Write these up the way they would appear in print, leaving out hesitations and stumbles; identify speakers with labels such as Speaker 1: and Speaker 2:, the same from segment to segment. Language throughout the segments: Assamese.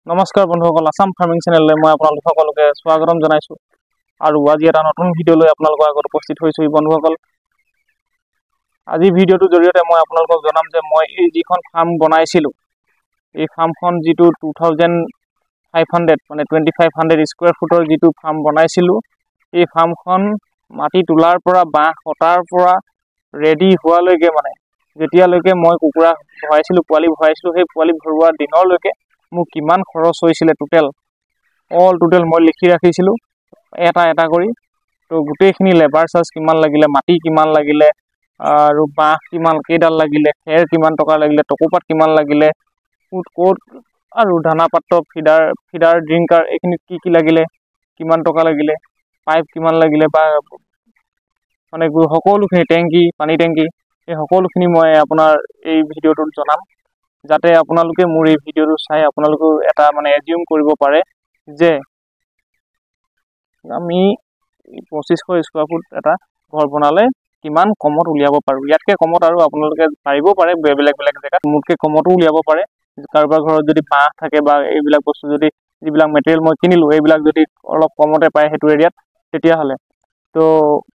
Speaker 1: নমস্কাৰ বন্ধুসকল, আসাম ফাৰ্মিং চেনেললৈ মই আপোনালোক সকলোকে স্বাগতম জনাইছোঁ আৰু আজি এটা নতুন ভিডিঅ' লৈ আপোনালোকৰ আগত উপস্থিত হৈছোঁ। বন্ধুসকল, আজি ভিডিঅ'টোৰ জৰিয়তে মই আপোনালোকক জনাম যে মই এই যিখন ফাৰ্ম বনাইছিলোঁ, এই ফাৰ্মখন যিটো 2500 মানে 2500 স্কুৱেৰ ফুটৰ যিটো ফাৰ্ম বনাইছিলোঁ, এই ফাৰ্মখন মাটি তোলাৰ পৰা বাঁহ কটাৰ পৰা ৰেডি হোৱালৈকে মানে যেতিয়ালৈকে মই কুকুৰা ভৰাইছিলোঁ, পোৱালি ভৰাইছিলোঁ, সেই পোৱালি ভৰোৱা দিনলৈকে মোক কিমান খৰচ হৈছিলে টোটেল মই লিখি ৰাখিছিলোঁ এটা এটা কৰি। তো গোটেইখিনি লেবাৰ চাৰ্জ কিমান লাগিলে, মাটি কিমান লাগিলে, আৰু বাঁহ কিমান কেইডাল লাগিলে, খেৰ কিমান টকা লাগিলে, টকোপাত কিমান লাগিলে, ক'ত আৰু দানা পাত্ৰ ফিডাৰ ড্ৰিংকাৰ এইখিনিত কি লাগিলে, কিমান টকা লাগিলে, পাইপ কিমান লাগিলে, বা মানে সকলোখিনি টেংকি, পানী টেংকি, এই সকলোখিনি মই আপোনাৰ এই ভিডিঅ'টোত জনাম, যাতে আপোনালোকে মোৰ এই ভিডিঅ'টো চাই আপোনালোকেও এটা মানে এজিউম কৰিব পাৰে যে আমি 2500 স্কুৱাৰ ফুট এটা ঘৰ বনালে কিমান কমত উলিয়াব পাৰোঁ। ইয়াতকৈ কমত আৰু আপোনালোকে পাৰিব পাৰে বেলেগ জেগাত, মোতকৈ কমতো উলিয়াব পাৰে। কাৰোবাৰ ঘৰত যদি বাঁহ থাকে বা এইবিলাক বস্তু যদি যিবিলাক মেটেৰিয়েল মই কিনিলোঁ এইবিলাক যদি অলপ কমতে পায় সেইটো এৰিয়াত, তেতিয়াহ'লে তো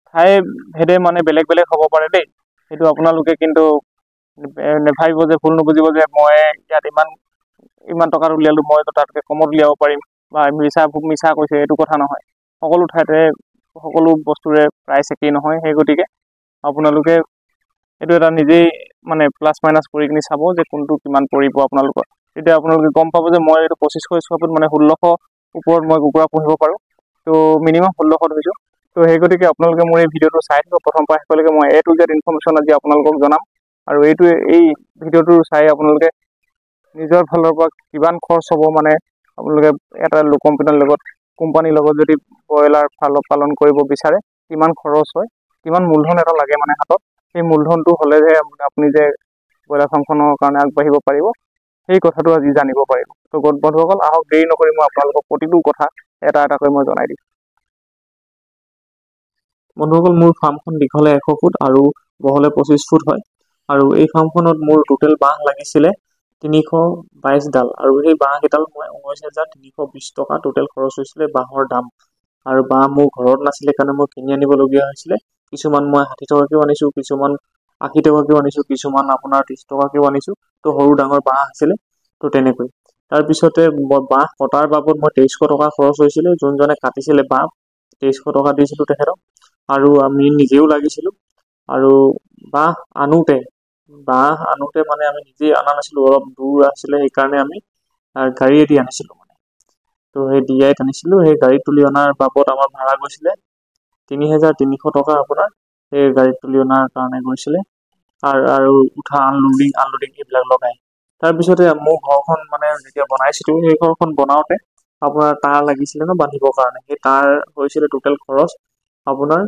Speaker 1: ঠাই ভেদে মানে বেলেগ হ'ব পাৰে দেই। সেইটো আপোনালোকে কিন্তু নেভাবিব যে, ভুল নুবুজিব যে মই ইয়াত ইমান টকাত উলিয়ালোঁ, মই তাতকৈ কমত উলিয়াব পাৰিম বা মিছা কৈছে, এইটো কথা নহয়। সকলো ঠাইতে সকলো বস্তুৰে প্ৰাইচ একেই নহয়। সেই গতিকে আপোনালোকে এইটো এটা নিজেই মানে প্লাছ মাইনাছ কৰি কিনি চাব যে কোনটো কিমান পৰিব আপোনালোকৰ। তেতিয়া আপোনালোকে গম পাব যে মই এইটো 2500 স্কুৱাৰ ফুট মানে 1600 ওপৰত মই কুকুৰা পুহিব পাৰোঁ। তো মিনিমাম 1600 ধৰিছোঁ। তো সেই গতিকে আপোনালোকে মোৰ এই ভিডিঅ'টো চাই থাকিব প্ৰথম পৰা শেষলৈকে। মই A to Z ইনফৰ্মেশ্যন আজি আপোনালোকক জনাম, আৰু এই ভিডিঅ'টো চাই আপোনালোকে নিজৰ ফালৰ পৰা কিমান খৰচ হ'ব, মানে আপোনালোকে এটা কোম্পানীৰ লগত যদি ব্ৰইলাৰ পালন কৰিব বিচাৰে কিমান খৰচ হয়, কিমান মূলধন এটা লাগে মানে হাতত, সেই মূলধনটো হ'লেহে আপুনি যে ব্ৰইলাৰ ফাৰ্মখনৰ কাৰণে আগবাঢ়িব পাৰিব, সেই কথাটো আজি জানিব পাৰিব। তো বন্ধুসকল, আহক দেৰি নকৰি মই আপোনালোকক প্ৰতিটো কথা এটা এটাকৈ মই জনাই দিম। বন্ধুসকল, মোৰ ফাৰ্মখন দীঘলে 100 ফুট আৰু বহলে 25 ফুট হয়, আৰু এই ফাৰ্মখনত মোৰ টোটেল বাঁহ লাগিছিলে 322 ডাল, আৰু সেই বাঁহকেইডাল মই 19,320 টকা টোটেল খৰচ হৈছিলে বাঁহৰ দাম। আৰু বাঁহ মোৰ ঘৰত নাছিলে কাৰণে মই কিনি আনিবলগীয়া হৈছিলে। কিছুমান মই 60 টকাকেও আনিছোঁ, কিছুমান 80 টকাকেও আনিছোঁ, কিছুমান আপোনাৰ 30 টকাকেও আনিছোঁ। তো সৰু ডাঙৰ বাঁহ আছিলে, তো তেনেকৈ। তাৰপিছতে বাঁহ কটাৰ বাবদ মই 2300 টকা খৰচ হৈছিলে। যোনজনে কাটিছিলে বাঁহ 2300 টকা দিছিলোঁ তেখেতক, আৰু আমি নিজেও লাগিছিলোঁ। আৰু বাঁহ আনোতে মানে আমি নিজে অনা নাছিলোঁ, অলপ দূৰ আছিলে, সেইকাৰণে আমি গাড়ীয়েদি আনিছিলোঁ মানে। তো সেই DIত আনিছিলোঁ। সেই গাড়ীত তুলি অনাৰ বাবদ আমাৰ ভাড়া গৈছিলে 3300 টকা আপোনাৰ সেই গাড়ীত তুলি অনাৰ কাৰণে গৈছিলে, আৰু উঠা আনলোডিং এইবিলাক লগাই। তাৰপিছতে মোৰ ঘৰখন মানে যেতিয়া বনাইছিলোঁ, সেই ঘৰখন বনাওঁতে আপোনাৰ তাঁৰ লাগিছিলে ন বান্ধিবৰ কাৰণে। সেই তাঁৰ হৈছিলে টোটেল খৰচ আপোনাৰ,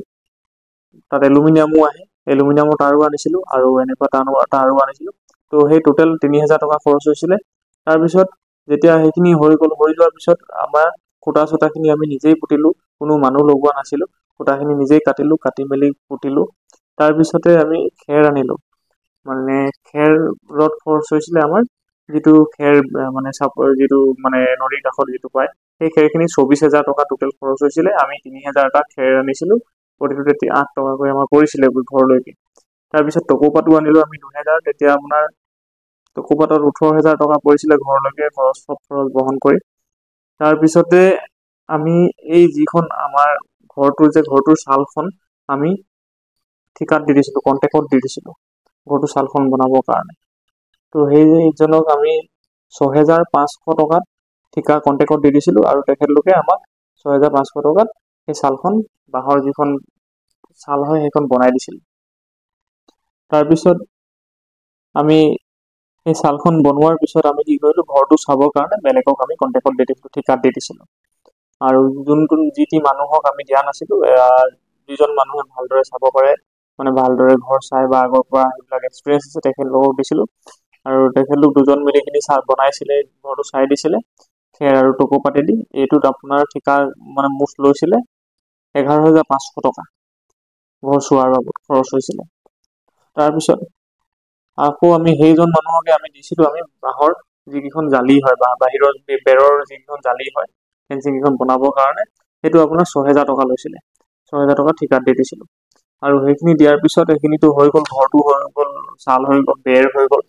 Speaker 1: তাত এলুমিনিয়ামো আহে, এলুমিনিয়ামৰ তাঁৰো আনিছিলোঁ, আৰু এনেকুৱা তাঁৰো আনিছিলোঁ। তো সেই টোটেল 3000 টকা খৰচ হৈছিলে। তাৰপিছত যেতিয়া সেইখিনি হৈ যোৱাৰ পিছত আমাৰ খুঁটা-চুটাখিনি আমি নিজেই পুতিলোঁ, কোনো মানুহ লগোৱা নাছিলোঁ। খুঁটাখিনি নিজেই কাটি মেলি পুতিলোঁ। তাৰপিছতে আমি খেৰ আনিলোঁ, মানে খেৰত খৰচ হৈছিলে আমাৰ যিটো খেৰ মানে যিটো মানে নদীৰ কাষত যিটো পায়, সেই খেৰখিনি 24,000 টকা টোটেল খৰচ হৈছিলে। আমি 3000 টা খেৰ আনিছিলোঁ, প্ৰতিটোতে 8 টকাকৈ আমাৰ পৰিছিলে ঘৰলৈকে। তাৰপিছত টকৌপাতো আনিলোঁ আমি 2000, তেতিয়া আপোনাৰ টকৌপাতত 18,000 টকা পৰিছিলে ঘৰলৈকে খৰচ বহন কৰি। তাৰপিছতে আমি এই যিখন আমাৰ ঘৰটোৰ ছালখন আমি ঠিকাত দি দিছিলোঁ, কণ্টেক্টত দি দিছিলোঁ ঘৰটোৰ ছালখন বনাবৰ কাৰণে। তো সেইজনক আমি 6500 টকাত ঠিকা কণ্টেক্টত দি দিছিলোঁ, আৰু তেখেতলোকে আমাক 6500 টকাত সেই ছালখন, বাঁহৰ যিখন ছাল হয় সেইখন বনাই দিছিল। তাৰপিছত আমি সেই ছালখন বনোৱাৰ পিছত আমি কি কৰিলোঁ, ঘৰটো চাবৰ কাৰণে বেলেগক আমি কণ্টেক্টত দি দিছিলোঁ, ঠিকাত দি দিছিলোঁ। আৰু যি মানুহক আমি দিয়া নাছিলোঁ, যিজন মানুহে ভালদৰে চাব পাৰে, মানে ভালদৰে ঘৰ চাই বা আগৰ পৰা সেইবিলাক এক্সপিৰিয়েঞ্চ আছে, তেখেতলোকক দিছিলোঁ। আৰু তেখেতলোক দুজন মিলি কিনি বনাইছিলে, ঘৰটো চাই দিছিলে খেৰ আৰু টকৌপাতেদি। এইটোত আপোনাৰ ঠিকা মানে মুঠ লৈছিলে 11,500 টকা ঘৰ চোৱাৰ বাবদ খৰচ হৈছিলে। তাৰপিছত আকৌ আমি সেইজন মানুহকে আমি দিছিলোঁ আমি বাঁহৰ যিকেইখন জালি হয় বা বাহিৰৰ বেৰৰ যিকেইখন জালি হয় ফেঞ্চিং কেইখন বনাবৰ কাৰণে সেইটো আপোনাৰ 6,000 টকা লৈছিলে। 6,000 টকা ঠিকাত দি দিছিলোঁ। আৰু সেইখিনি দিয়াৰ পিছত সেইখিনিতো হৈ গ'ল, ঘৰটো হৈ গ'ল, চাল হৈ গ'ল, বেৰ হৈ গ'ল।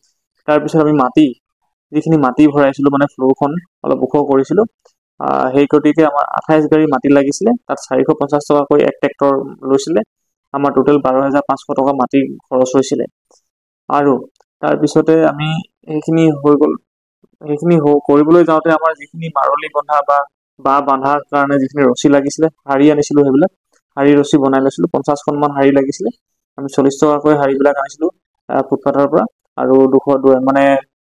Speaker 1: তাৰপিছত আমি যিখিনি মাটি ভৰাইছিলোঁ মানে ফ্ল'ৰখন অলপ ওখ কৰিছিলোঁ, সেই গতিকে আমাৰ 28 গাড়ী মাটি লাগিছিলে। তাত 450 টকাকৈ এক ট্ৰেক্টৰ লৈছিলে। আমাৰ টোটেল 12,500 টকা মাটি খৰচ হৈছিলে। আৰু তাৰপিছতে আমি সেইখিনি হৈ গ'ল। সেইখিনি কৰিবলৈ যাওঁতে আমাৰ যিখিনি মাৰলি বন্ধা বা বান্ধাৰ কাৰণে যিখিনি ৰছী লাগিছিলে, হাৰি আনিছিলোঁ সেইবিলাক। হাৰি ৰছী বনাই লৈছিলোঁ। 50খনমান হাৰি লাগিছিলে। আমি 40 টকাকৈ হাৰিবিলাক আনিছিলোঁ ফুটপাথৰ পৰা। আৰু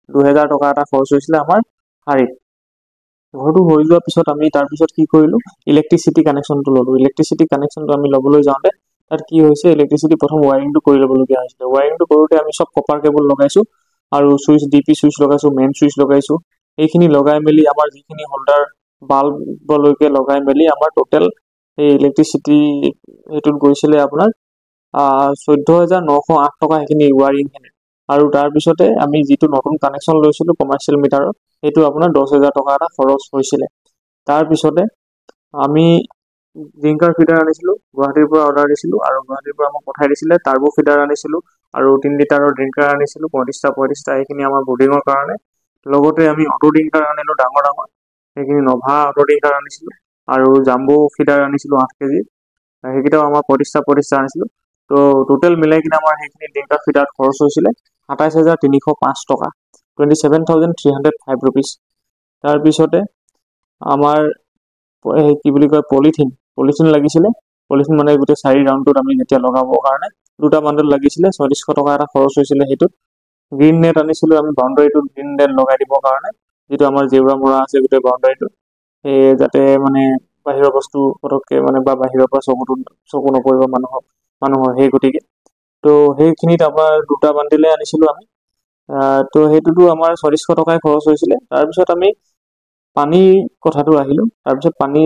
Speaker 1: 2,000 টকা এটা খৰচ হৈছিলে আমাৰ হাৰিত। ঘৰটো হৈ যোৱাৰ পিছত আমি তাৰপিছত কি কৰিলোঁ, ইলেক্ট্ৰিচিটি কানেকশ্যনটো ল'লোঁ। ইলেক্ট্ৰিচিটি কানেকশ্যনটো আমি ল'বলৈ যাওঁতে তাত কি হৈছে, ইলেক্ট্ৰিচিটি প্ৰথম ৱায়াৰিংটো কৰি ল'বলগীয়া হৈছিলে। ৱায়াৰিংটো কৰোঁতে আমি চব কপাৰ কেবল লগাইছোঁ আৰু DP চুইচ লগাইছোঁ, মেইন চুইচ লগাইছোঁ। এইখিনি লগাই মেলি আমাৰ যিখিনি হোল্ডাৰ বাল্বলৈকে লগাই মেলি আমাৰ টোটেল এই ইলেক্ট্ৰিচিটি সেইটোত গৈছিলে আপোনাৰ 14,908 টকা সেইখিনি ৱায়াৰিংখিনি। আৰু তাৰপিছতে আমি যিটো নতুন কানেকশ্যন লৈছিলোঁ কমাৰ্চিয়েল মিটাৰৰ, সেইটো আপোনাৰ 10,000 টকা এটা খৰচ হৈছিলে। তাৰপিছতে আমি ড্ৰিংকাৰ ফিডাৰ আনিছিলোঁ, গুৱাহাটীৰ পৰা অৰ্ডাৰ দিছিলোঁ আৰু গুৱাহাটীৰ পৰা আমাক পঠাই দিছিলে। টাৰ্বো ফিডাৰ আনিছিলোঁ আৰু 3 লিটাৰৰ ড্ৰিংকাৰ আনিছিলোঁ 35টা। এইখিনি আমাৰ বৰ্ডিঙৰ কাৰণে। লগতে আমি অটো ড্ৰিংকাৰ আনিলোঁ ডাঙৰ। সেইখিনি নভা অটো ড্ৰিংকাৰ আনিছিলোঁ আৰু জাম্বো ফিডাৰ আনিছিলোঁ 8 কেজি। সেইকেইটাও আমাৰ 35টা আনিছিলোঁ। তো টোটেল মিলাই কিনে আমাৰ সেইখিনি ড্ৰিংকাৰ ফিডাৰত খৰচ হৈছিলে 27,305 টকা, 27,305 ৰুপিজ। তাৰপিছতে আমাৰ কি বুলি কয় পলিথিন লাগিছিলে। পলিথিন মানে গোটেই 4 ৰাউণ্ডটোত আমি যেতিয়া লগাবৰ কাৰণে 2টা বাণ্ডল লাগিছিলে, 3600 টকা এটা খৰচ হৈছিলে সেইটোত। গ্ৰীণ নেট আনিছিলোঁ আমি বাউণ্ডাৰীটোত গ্ৰীণ নেট লগাই দিবৰ কাৰণে, যিটো আমাৰ জেওৰা মৰা আছে গোটেই বাউণ্ডাৰীটোত, সেই যাতে মানে বাহিৰৰ বস্তু পটককে বা বাহিৰৰ পৰা চকু নপৰিব মানুহৰ সেই গতিকে। তো সেইখিনিত আমাৰ 2টা বান্ডিলে আনিছিলোঁ আমি। তো সেইটোতো আমাৰ 400 টকাই খৰচ হৈছিলে। তাৰপিছত আমি পানীৰ কথাটো আহিলোঁ। তাৰপিছত পানী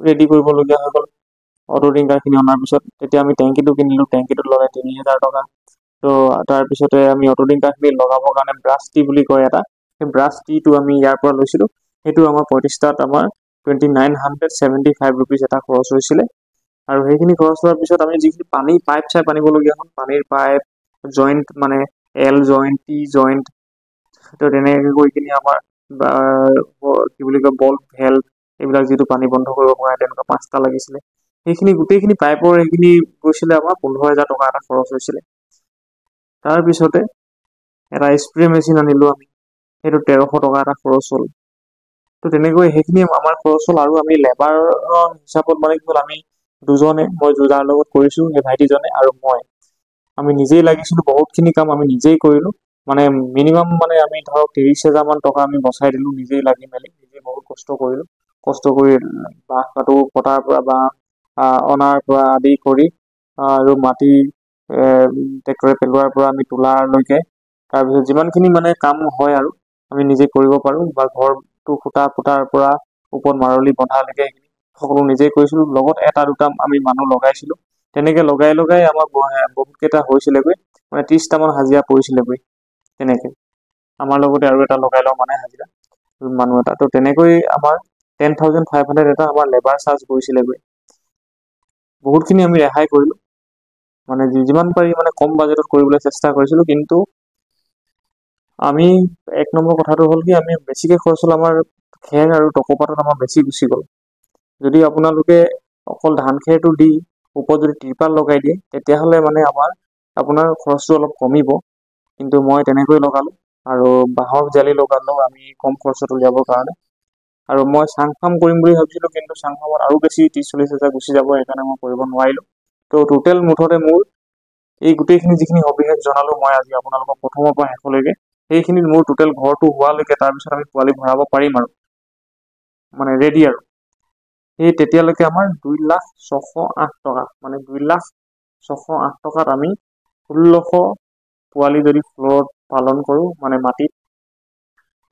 Speaker 1: ৰেডি কৰিবলগীয়া হৈ গ'ল অটো ড্ৰিংকাৰখিনি অনাৰ পিছত। তেতিয়া আমি টেংকিটো কিনিলোঁ, টেংকিটোত লগাই 3,000 টকা। তো তাৰপিছতে আমি অটো ড্ৰিংকাৰখিনি লগাবৰ কাৰণে ব্ৰাছ টি বুলি কয় এটা, সেই ব্ৰাছ টিটো আমি ইয়াৰ পৰা লৈছিলোঁ। সেইটো আমাৰ 35টাত আমাৰ 2975 ৰুপিজ এটা খৰচ হৈছিলে। আৰু সেইখিনি খৰচ হোৱাৰ পিছত আমি যিখিনি পাইপ আনিবলগীয়া হ'ল, পানীৰ পাইপ, জইণ্ট মানে L জইণ্ট, T জইণ্ট, তো তেনেকৈ গৈ কিনে আমাৰ কি বুলি কয় বল্ট, ভেল্ভ, এইবিলাক যিটো পানী বন্ধ কৰিব পৰা তেনেকুৱা 5টা লাগিছিলে। সেইখিনি গোটেইখিনি পাইপৰ সেইখিনি গৈছিলে আমাৰ 15,000 টকা এটা খৰচ হৈছিলে। তাৰপিছতে এটা স্প্ৰে মেচিন আনিলোঁ আমি, সেইটো 1,300 টকা এটা খৰচ হ'ল। তো তেনেকৈ সেইখিনি আমাৰ খৰচ হ'ল। আৰু আমি লেবাৰৰ হিচাপত মানে কি হ'ল, আমি দুজনে, মই যাৰ লগত কৰিছোঁ সেই ভাইটিজনে আৰু আমি নিজেই লাগিছিলোঁ। বহুতখিনি কাম আমি নিজেই কৰিলোঁ। মানে মিনিমাম মানে আমি ধৰক 30,000 মান টকা আমি বচাই দিলোঁ নিজেই লাগি মেলি। নিজেই বহুত কষ্ট কৰিলোঁ। কষ্ট কৰি বাঁহ কাটো, কটাৰ পৰা বাঁহ অনাৰ পৰা আদি কৰি আৰু মাটি ট্ৰেক্টৰে পেলোৱাৰ পৰা আমি তোলালৈকে, তাৰপিছত যিমানখিনি মানে কাম হয় আৰু আমি নিজে কৰিব পাৰোঁ, বা ঘৰটো খুটা পুতাৰ পৰা ওপৰত মাৰলি বন্ধালৈকে সেইখিনি সকলো নিজেই কৰিছিলোঁ। লগত 1-2টা আমি মানুহ লগাইছিলোঁ। তেনেকৈ লগাই আমাৰ বহুতকেইটা হৈছিলেগৈ, মানে 30টামান হাজিৰা পৰিছিলেগৈ। তেনেকৈ আমাৰ লগতে আৰু এটা লগাই লওঁ মানে হাজিৰা মানুহ এটা। তো তেনেকৈ আমাৰ 10,500 এটা আমাৰ লেবাৰ চাৰ্জ গৈছিলেগৈ। বহুতখিনি আমি ৰেহাই কৰিলোঁ। মানে যিমান পাৰি মানে কম বাজেটত কৰিবলৈ চেষ্টা কৰিছিলোঁ। কিন্তু আমি 1 নম্বৰ কথাটো হ'ল কি, আমি বেছিকৈ খৰচ হ'ল আমাৰ খেৰ আৰু টকৌপাতত আমাৰ বেছি গুচি গ'ল। যদি আপোনালোকে অকল ধান খেৰটো দি ওপৰত যদি ত্ৰিপাল লগাই দিয়ে, তেতিয়াহ'লে মানে আপোনাৰ খৰচটো অলপ কমিব। কিন্তু মই তেনেকৈ লগালোঁ আৰু বাঁহৰ জালি লগালোঁ আমি কম খৰচত উলিয়াবৰ কাৰণে। আৰু মই চাং ফাৰ্ম কৰিম বুলি ভাবিছিলোঁ, কিন্তু চাং ফাৰ্মত আৰু বেছি 30-40 হাজাৰ গুচি যাব, সেইকাৰণে মই কৰিব নোৱাৰিলোঁ। তো টোটেল মুঠতে মোৰ এই গোটেইখিনি যিখিনি সবিশেষ জনালোঁ মই আজি আপোনালোকক প্ৰথমৰ পৰা শেষলৈকে, সেইখিনিত মোৰ টোটেল ঘৰটো হোৱালৈকে, তাৰপিছত আমি পোৱালি ভৰাব পাৰিম আৰু মানে ৰেডি আৰু সেই তেতিয়ালৈকে আমাৰ 2,06,08 টকা, মানে 2,06,08 টকাত আমি 1600 পোৱালি যদি ফ্ল'ৰত পালন কৰোঁ, মানে মাটিত,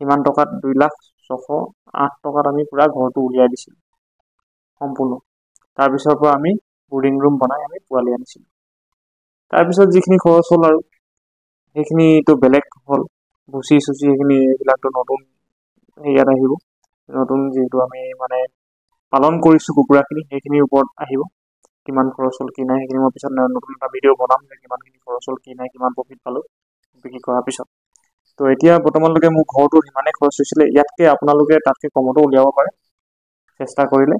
Speaker 1: সিমান টকাত 2,06,08 টকাত আমি পূৰা ঘৰটো উলিয়াই দিছিলোঁ সম্পূৰ্ণ। তাৰপিছৰ পৰা আমি বৰ্ডিং ৰুম বনাই আমি পোৱালি আনিছিলোঁ। তাৰপিছত যিখিনি খৰচ হ'ল আৰু সেইখিনিতো বেলেগ হ'ল। ভুচি চুচি সেইখিনি এইবিলাকতো নতুন হেৰিয়াত আহিব, নতুন যিহেতু আমি মানে পালন কৰিছোঁ কুকুৰাখিনি সেইখিনিৰ ওপৰত আহিব, কিমান খৰচ হ'ল কি নাই সেইখিনি মই পিছত নতুন এটা ভিডিঅ' বনাম যে কিমানখিনি খৰচ হ'ল কি নাই, কিমান প্ৰফিট পালোঁ বিক্ৰী কৰাৰ পিছত। তো এতিয়া বৰ্তমানলৈকে মোৰ ঘৰটোত সিমানেই খৰচ হৈছিলে, ইয়াতকৈ আপোনালোকে তাতকৈ কমতো উলিয়াব পাৰে চেষ্টা কৰিলে।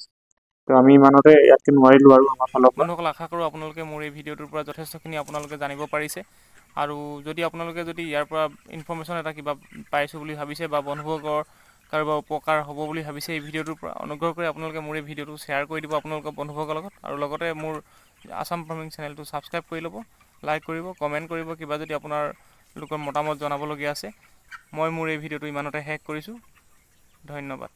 Speaker 1: তো আমি ইমানতে ইয়াতকৈ নোৱাৰিলোঁ আৰু আমাৰ ফালৰ পৰা।
Speaker 2: বন্ধুসকল, আশা কৰোঁ আপোনালোকে মোৰ এই ভিডিঅ'টোৰ পৰা যথেষ্টখিনি আপোনালোকে জানিব পাৰিছে। আৰু যদি আপোনালোকে যদি ইয়াৰ পৰা ইনফৰ্মেশ্যন এটা কিবা পাইছোঁ বুলি ভাবিছে বা বন্ধুবৰ্গৰ কাৰোবাৰ উপকাৰ হ'ব বুলি ভাবিছে এই ভিডিঅ'টোৰ পৰা, অনুগ্ৰহ কৰি আপোনালোকে মোৰ এই ভিডিঅ'টো শ্বেয়াৰ কৰি দিব আপোনালোকৰ বন্ধুবৰ্গৰ লগত। আৰু লগতে মোৰ আসাম ফাৰ্মিং চেনেলটো ছাবস্ক্ৰাইব কৰি ল'ব, লাইক কৰিব, কমেণ্ট কৰিব, কিবা যদি আপোনালোকৰ মতামত জনাবলগীয়া আছে। মই মোৰ এই ভিডিঅ'টো ইমানতে শেষ কৰিছোঁ। ধন্যবাদ।